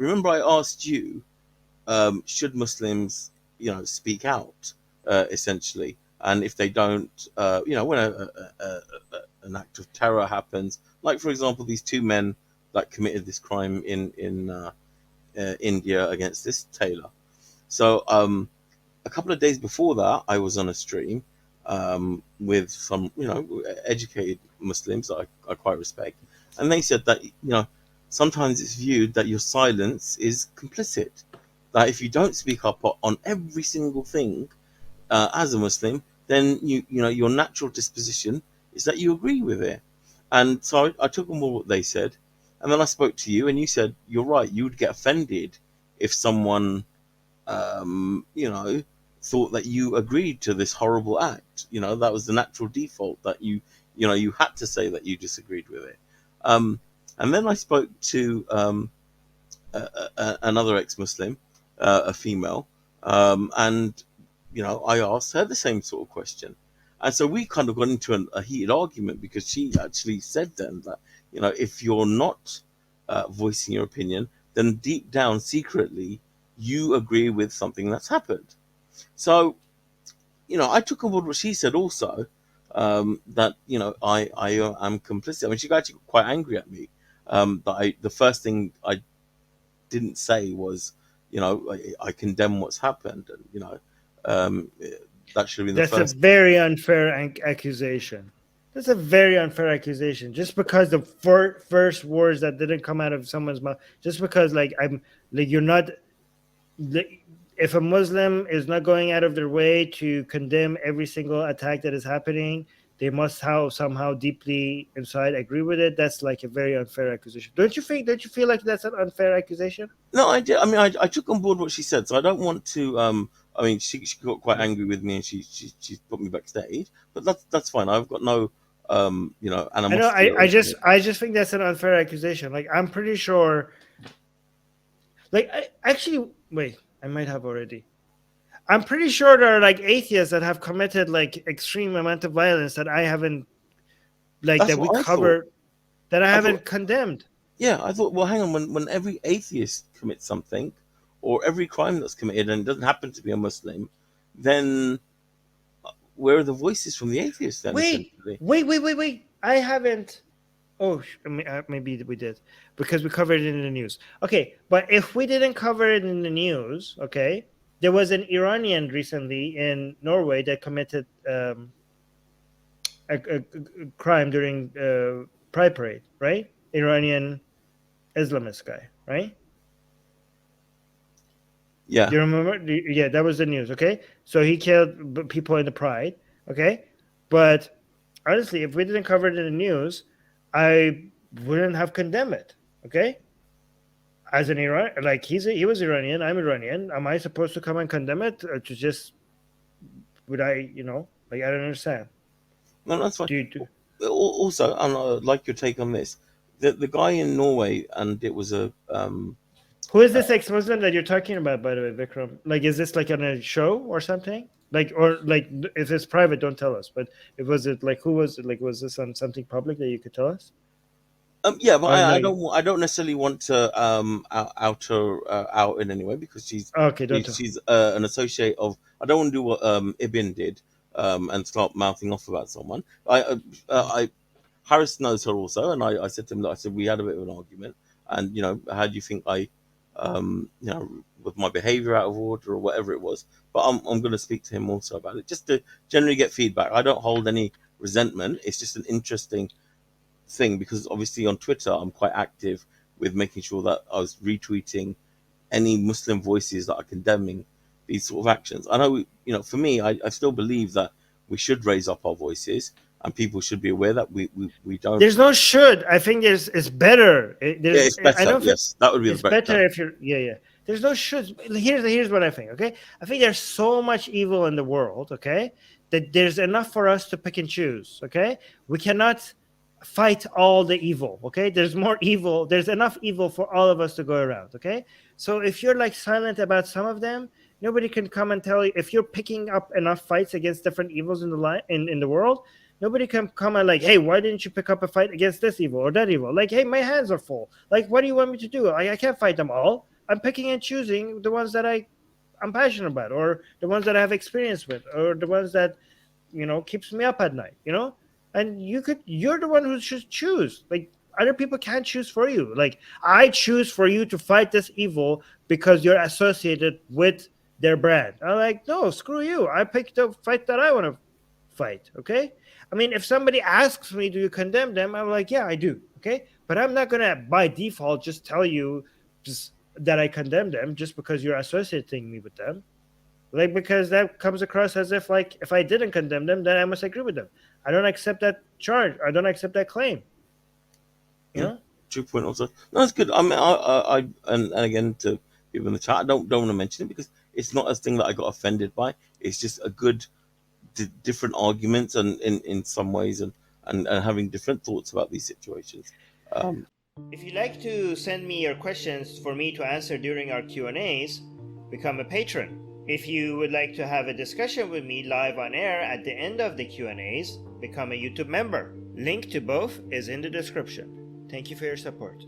remember I asked you, should Muslims, speak out, essentially, and if they don't, when an act of terror happens, like for example these two men that committed this crime in India against this tailor. So a couple of days before that, I was on a stream with some, educated Muslims that I quite respect, and they said that sometimes it's viewed that your silence is complicit. That if you don't speak up on every single thing as a Muslim, then your natural disposition is that you agree with it. And so I took on board what they said, and then I spoke to you, and you said you're right. You would get offended if someone thought that you agreed to this horrible act. That was the natural default, that you had to say that you disagreed with it. And then I spoke to another ex-Muslim, a female, and I asked her the same sort of question. And so we kind of got into a heated argument, because she actually said then that, if you're not voicing your opinion, then deep down, secretly, you agree with something that's happened. So, I took on board what she said also, that, I am complicit. I mean, she actually got quite angry at me. The first thing I didn't say was, I condemn what's happened. And, that should have been the That's first. a very unfair accusation. That's a very unfair accusation. Just because the first words that didn't come out of someone's mouth, just because you're not. If a Muslim is not going out of their way to condemn every single attack that is happening, they must somehow deeply inside agree with it. That's like a very unfair accusation. Don't you think? Don't you feel like that's an unfair accusation? No, I did. I mean, I took on board what she said, so I don't want to. I mean, she got quite angry with me, and she put me backstage. But that's fine. I've got no I know. animosity. I just think that's an unfair accusation. Like, I'm pretty sure. Actually, wait. I might have already. I'm pretty sure there are like atheists that have committed like extreme amount of violence that I haven't That's that we what I covered, thought. that I I haven't thought, condemned. yeah, I thought. Well, hang on. When every atheist commits something, or every crime that's committed, and it doesn't happen to be a Muslim, then where are the voices from the atheists then? Wait, Essentially, wait, wait, wait, wait. I haven't. Oh, maybe we did, because we covered it in the news. Okay, but if we didn't cover it in the news, okay, there was an Iranian recently in Norway that committed a crime during Pride Parade, right? Iranian Islamist guy, right? yeah. Do you remember? Yeah, that was the news. Okay, so he killed people in the Pride. Okay, but honestly, if we didn't cover it in the news, I wouldn't have condemned it. Okay, as an Iran, like he was Iranian, I'm Iranian. Am I supposed to come and condemn it, or to just would I? Like, I don't understand. No, that's fine. Do you do? Also, and I like your take on this. The guy in Norway, and it was a Who is this ex-Muslim that you're talking about, by the way, Vikram? Like, is this like on a show or something? Like, or like, if it's private, don't tell us. But if was it like, who was it? Like, was this on something public that you could tell us? yeah, but Or like, I don't necessarily want to out her out in any way, because okay, don't tell. she's an associate of. I don't want to do what Ibn did, and start mouthing off about someone. I Harris knows her also, and I said to him that, I said, we had a bit of an argument, and how do you think I with my behaviour out of order or whatever it was. But I'm going to speak to him also about it, just to generally get feedback. I don't hold any resentment. It's just an interesting thing, because obviously on Twitter I'm quite active with making sure that I was retweeting any Muslim voices that are condemning these sort of actions. I know, for me, I still believe that we should raise up our voices, and people should be aware that we don't. There's no should. I think it's better. Yeah, it's I better. don't think Yes, that would be the it's better better. if you're. Yeah, yeah. There's no should. Here's what I think. Okay, I think there's so much evil in the world. Okay, that there's enough for us to pick and choose. Okay, we cannot fight all the evil. Okay, there's more evil. There's enough evil for all of us to go around. Okay, so if you're like silent about some of them, nobody can come and tell you. If you're picking up enough fights against different evils in the world, nobody can come and like, hey, why didn't you pick up a fight against this evil or that evil? Like, hey, my hands are full. Like, what do you want me to do? I can't fight them all. I'm picking and choosing the ones that I'm passionate about, or the ones that I have experience with, or the ones that keeps me up at night. And you're the one who should choose. Like, other people can't choose for you. Like, I choose for you to fight this evil because you're associated with their brand. I'm like, no, screw you. I picked the fight that I want to fight. Okay. I mean, if somebody asks me, do you condemn them? I'm like, yeah, I do. Okay. But I'm not gonna by default just tell you just that I condemn them just because you're associating me with them. Like, because that comes across as if, like, if I didn't condemn them, then I must agree with them. I don't accept that charge. I don't accept that claim. You Yeah, know? true point also. No, it's good. I mean, I and again, to people in the chat, I don't want to mention it because it's not a thing that I got offended by. It's just a good different arguments, and in some ways, and having different thoughts about these situations. Um, If you'd like to send me your questions for me to answer during our Q&As, become a patron. If you would like to have a discussion with me live on air at the end of the Q&As, become a YouTube member. Link to both is in the description. Thank you for your support.